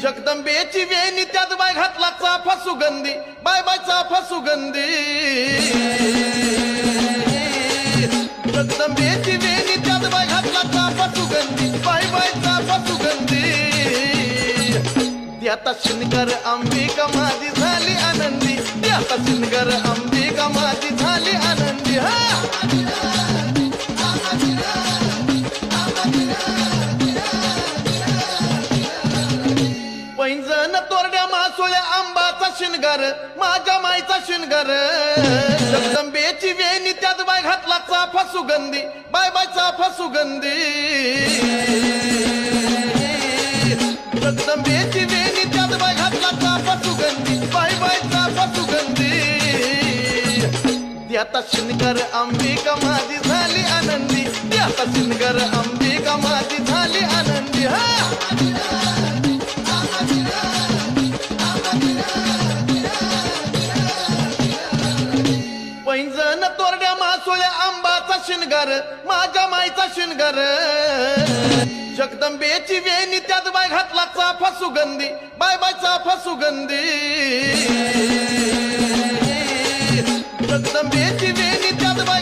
जगदंबेची वेणी त्यात बाय घातला चाफा सुगंधी, बाय बाय चाफा सुगंधी. जगदंबेची वेणी त्यात बाय घातला चाफा सुगंधी, बाय बाय चाफा सुगंधी. त्याता शिनकर अंबिका माझी झाली आनंदी, त्याता शिनकर अंबिका माझी झाली आनंदी. पैंजण तोरड्या मासोळ्या आंबाचा शिनगार, माझ्या माईचा शिनगार. जगदंबेची वेणी त्यात बाय घातला चाफा सुगंधी, बाय बाय चाफा सुगंधी. जगदंबेची वेणी त्यात बाय घातला चाफा सुगंधी, बाय बाय चाफा सुगंधी. त्याता शिनगार अंबिका माझी झाली आनंदी, त्याता शिनगार अंबिका माझी झाली आनंदी. पैंजण तोरड्या मासोळ्या आंबाचा शिनगार, माझ्या माईचा शिनगार. जगदंबेची वेणी त्यात बाय घातला चाफा सुगंधी, बाय बाय चाफा सुगंधी. जगदंबेची वेणी त्यात बाय